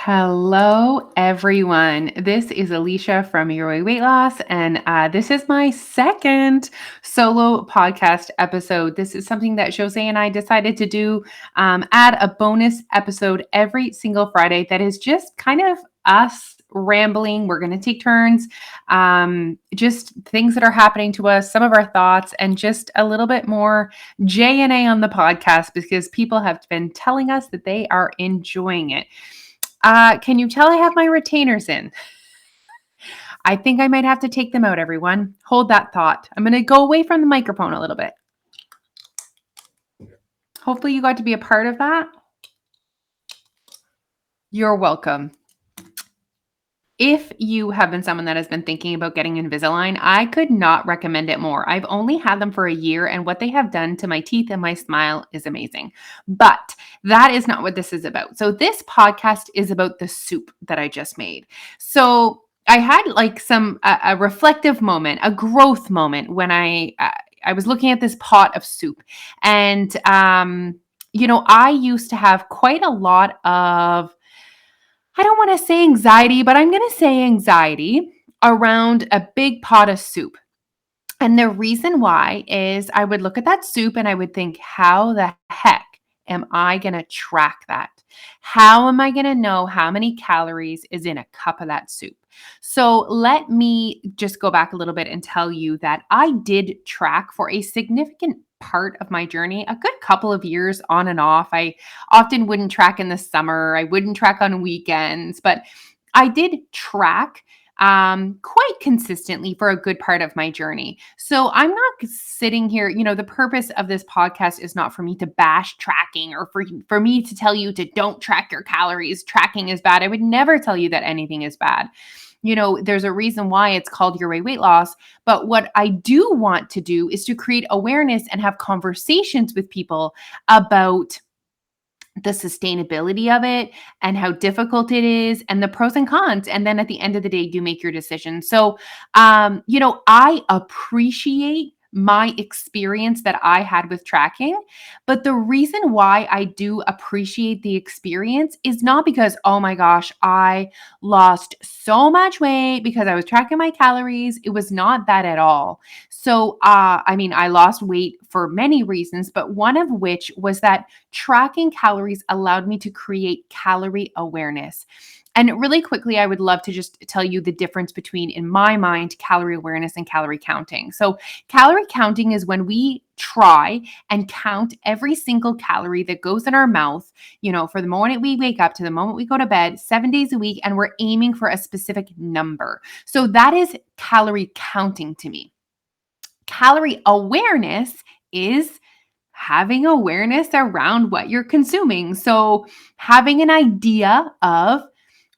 Hello, everyone. This is Alicia from Your Way Weight Loss, and this is my second solo podcast episode. This is something that Jose and I decided to do, add a bonus episode every single Friday that is just kind of us rambling. We're going to take turns, just things that are happening to us, some of our thoughts, and just a little bit more J&A on the podcast because people have been telling us that they are enjoying it. Can you tell I have my retainers in? I think I might have to take them out, everyone. Hold that thought. I'm going to go away from the microphone a little bit. Hopefully, you got to be a part of that. You're welcome. If you have been someone that has been thinking about getting Invisalign, I could not recommend it more. I've only had them for a year, and what they have done to my teeth and my smile is amazing. But that is not what this is about. So, this podcast is about the soup that I just made. So, I had like a reflective moment, a growth moment when I was looking at this pot of soup, and I used to have quite a lot of, I don't want to say anxiety, but I'm going to say anxiety around a big pot of soup. And the reason why is I would look at that soup and I would think, how the heck am I going to track that? How am I going to know how many calories is in a cup of that soup? So let me just go back a little bit and tell you that I did track for a significant part of my journey, a good couple of years on and off. I often wouldn't track in the summer, I wouldn't track on weekends, but I did track quite consistently for a good part of my journey. So I'm not sitting here, the purpose of this podcast is not for me to bash tracking or for me to tell you to don't track your calories. Tracking is bad. I would never tell you that anything is bad. There's a reason why it's called Your Way Weight Loss. But what I do want to do is to create awareness and have conversations with people about the sustainability of it and how difficult it is and the pros and cons. And then at the end of the day, you make your decision. So, I appreciate my experience that I had with tracking. But the reason why I do appreciate the experience is not because, oh my gosh, I lost so much weight because I was tracking my calories. It was not that at all. So, I lost weight for many reasons, but one of which was that tracking calories allowed me to create calorie awareness. And really quickly, I would love to just tell you the difference between, in my mind, calorie awareness and calorie counting. So, calorie counting is when we try and count every single calorie that goes in our mouth, for the moment we wake up to the moment we go to bed, 7 days a week, and we're aiming for a specific number. So, that is calorie counting to me. Calorie awareness is having awareness around what you're consuming. So, having an idea of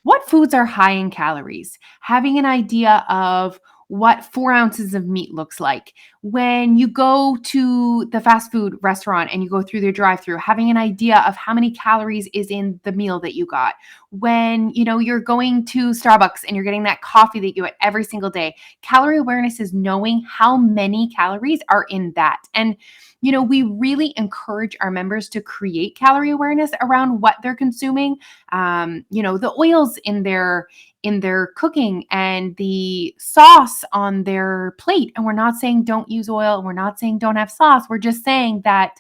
what foods are high in calories, having an idea of what 4 ounces of meat looks like. When you go to the fast food restaurant and you go through their drive through, having an idea of how many calories is in the meal that you got. When, you're going to Starbucks and you're getting that coffee that you get every single day, calorie awareness is knowing how many calories are in that. And we really encourage our members to create calorie awareness around what they're consuming. The oils in their cooking and the sauce on their plate. And we're not saying don't use oil. We're not saying don't have sauce. We're just saying that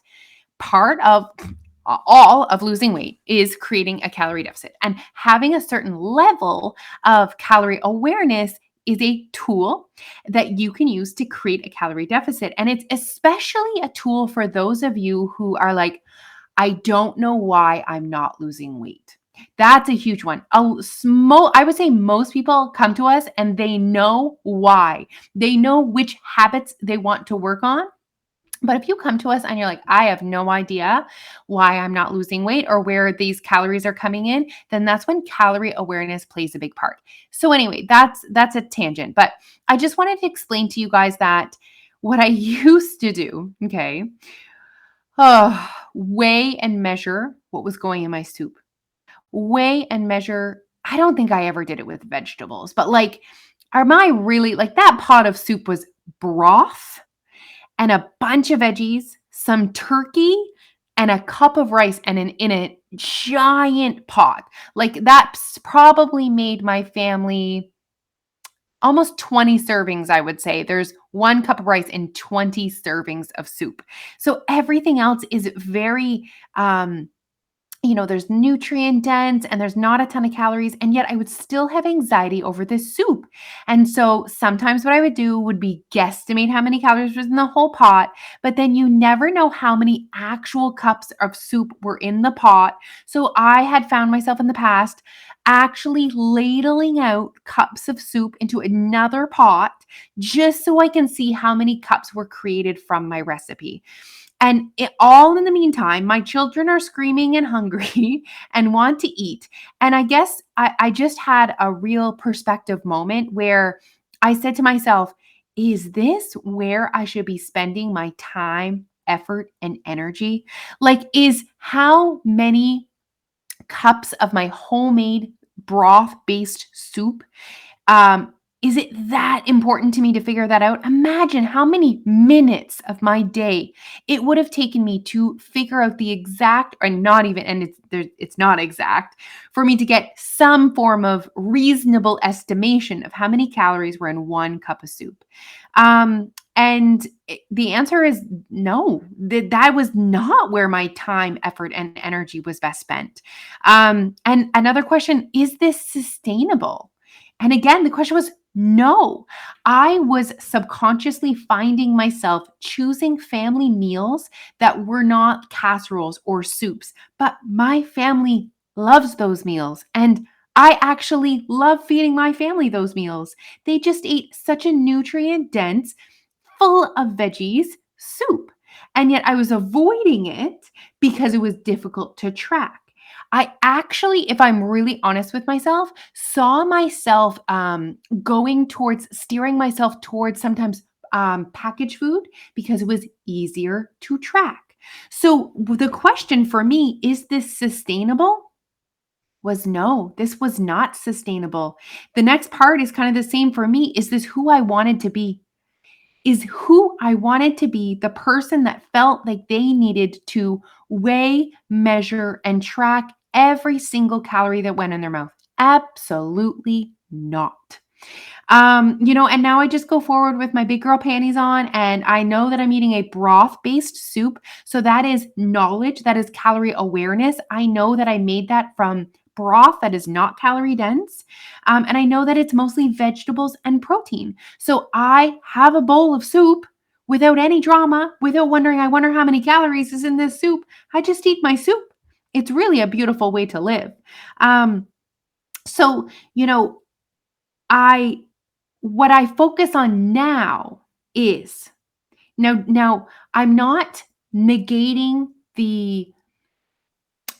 part of all of losing weight is creating a calorie deficit, and having a certain level of calorie awareness is a tool that you can use to create a calorie deficit. And it's especially a tool for those of you who are like, I don't know why I'm not losing weight. That's a huge one. I would say most people come to us and they know why. They know which habits they want to work on. But if you come to us and you're like, I have no idea why I'm not losing weight or where these calories are coming in, then that's when calorie awareness plays a big part. So anyway, that's a tangent, but I just wanted to explain to you guys that what I used to do, okay, weigh and measure what was going in my soup. Weigh and measure. I don't think I ever did it with vegetables, but like, am I really like that pot of soup was broth and a bunch of veggies, some turkey, and a cup of rice and in a giant pot. Like that's probably made my family almost 20 servings, I would say. There's 1 cup of rice and 20 servings of soup. So everything else is very there's nutrient dense and there's not a ton of calories, and yet I would still have anxiety over this soup. And so sometimes what I would do would be guesstimate how many calories was in the whole pot, but then you never know how many actual cups of soup were in the pot. So I had found myself in the past actually ladling out cups of soup into another pot just so I can see how many cups were created from my recipe. And all in the meantime, my children are screaming and hungry and want to eat. And I guess I just had a real perspective moment where I said to myself, is this where I should be spending my time, effort, and energy? Like, is how many cups of my homemade broth based soup is it that important to me to figure that out? Imagine how many minutes of my day it would have taken me to figure out the exact, or not even, and it's not exact, for me to get some form of reasonable estimation of how many calories were in 1 cup of soup. The answer is no. That was not where my time, effort, and energy was best spent. And another question: is this sustainable? And again, the question was no. I was subconsciously finding myself choosing family meals that were not casseroles or soups, but my family loves those meals. And I actually love feeding my family those meals. They just ate such a nutrient dense, full of veggies soup. And yet I was avoiding it because it was difficult to track. I actually, if I'm really honest with myself, saw myself going towards steering myself towards sometimes packaged food because it was easier to track. So the question for me, is this sustainable? Was no, this was not sustainable. The next part is kind of the same for me. Is this who I wanted to be? Is who I wanted to be the person that felt like they needed to weigh, measure, and track every single calorie that went in their mouth? Absolutely not. And now I just go forward with my big girl panties on, and I know that I'm eating a broth based soup. So that is knowledge, that is calorie awareness. I know that I made that from broth that is not calorie dense. And I know that it's mostly vegetables and protein. So I have a bowl of soup without any drama, without wondering, I wonder how many calories is in this soup. I just eat my soup. It's really a beautiful way to live. Um, so, you know, I what I focus on now is now I'm not negating the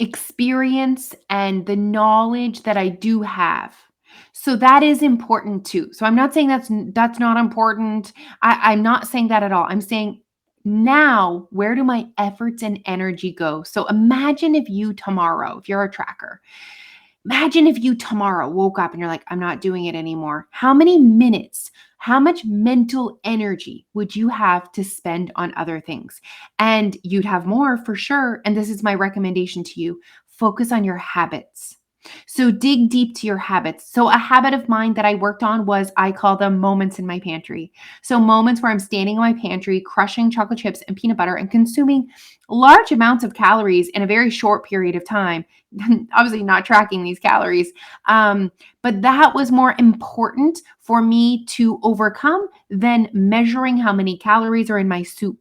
experience and the knowledge that I do have. So that is important too. So I'm not saying that's not important. I'm not saying that at all. I'm saying now, where do my efforts and energy go? So imagine if you tomorrow, if you're a tracker, imagine if you tomorrow woke up and you're like, I'm not doing it anymore. How many minutes, how much mental energy would you have to spend on other things? And you'd have more for sure. And this is my recommendation to you: focus on your habits. So dig deep to your habits. So a habit of mine that I worked on was, I call them moments in my pantry. So moments where I'm standing in my pantry, crushing chocolate chips and peanut butter and consuming large amounts of calories in a very short period of time. Obviously not tracking these calories. But that was more important for me to overcome than measuring how many calories are in my soup.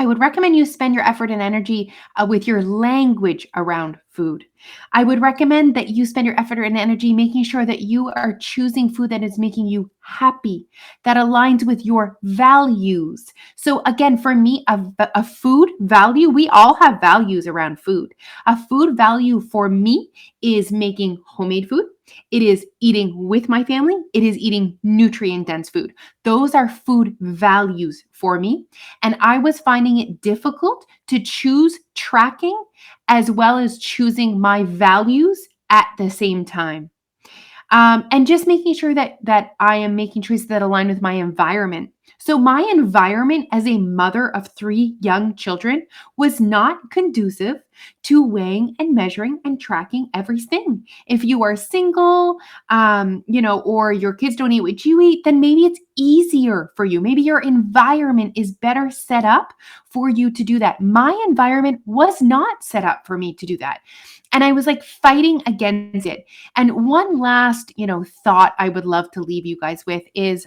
I would recommend you spend your effort and energy with your language around food. I would recommend that you spend your effort and energy making sure that you are choosing food that is making you happy, that aligns with your values. So, again, for me, a food value, we all have values around food. A food value for me is making homemade food. It is eating with my family. It is eating nutrient dense food. Those are food values for me. And I was finding it difficult to choose tracking as well as choosing my values at the same time. And just making sure that I am making choices that align with my environment. So, my environment as a mother of three young children was not conducive to weighing and measuring and tracking everything. If you are single, or your kids don't eat what you eat, then maybe it's easier for you. Maybe your environment is better set up for you to do that. My environment was not set up for me to do that. And I was like fighting against it. And one last, thought I would love to leave you guys with is,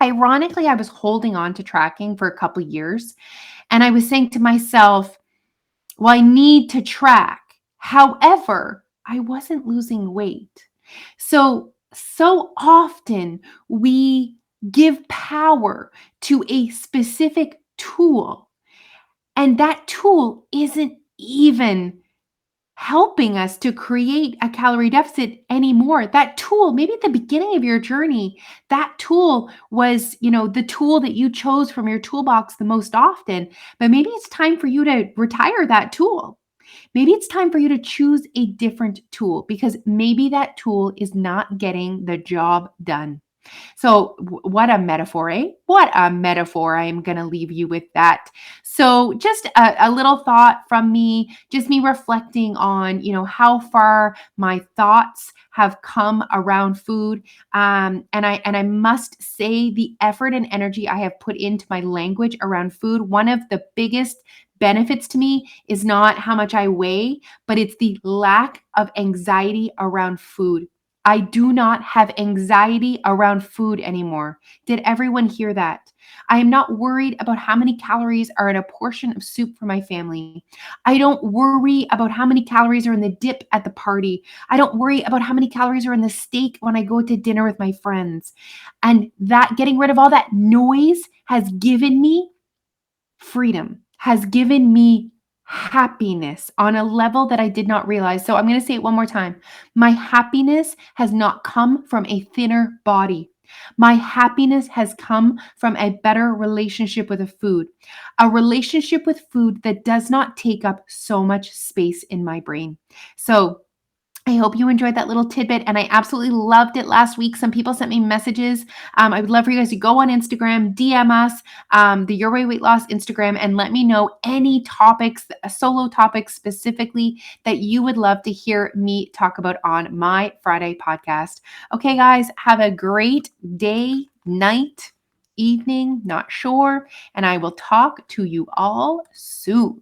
ironically, I was holding on to tracking for a couple years, and I was saying to myself, well, I need to track. However, I wasn't losing weight. So often we give power to a specific tool, and that tool isn't even helping us to create a calorie deficit anymore. That tool, maybe at the beginning of your journey, that tool was, the tool that you chose from your toolbox the most often. But maybe it's time for you to retire that tool. Maybe it's time for you to choose a different tool because maybe that tool is not getting the job done. So, what a metaphor, eh? What a metaphor. I am going to leave you with that. So, just a little thought from me, just me reflecting on, how far my thoughts have come around food. And I must say, the effort and energy I have put into my language around food, one of the biggest benefits to me is not how much I weigh, but it's the lack of anxiety around food. I do not have anxiety around food anymore. Did everyone hear that? I am not worried about how many calories are in a portion of soup for my family. I don't worry about how many calories are in the dip at the party. I don't worry about how many calories are in the steak when I go to dinner with my friends. And that getting rid of all that noise has given me freedom, has given me happiness on a level that I did not realize. So I'm going to say it one more time. My happiness has not come from a thinner body. My happiness has come from a better relationship with a food, a relationship with food that does not take up so much space in my brain. So I hope you enjoyed that little tidbit, and I absolutely loved it last week. Some people sent me messages. I would love for you guys to go on Instagram, DM us, the Your Way Weight Loss Instagram, and let me know any topics, solo topics specifically, that you would love to hear me talk about on my Friday podcast. Okay, guys, have a great day, night, evening, not sure, and I will talk to you all soon.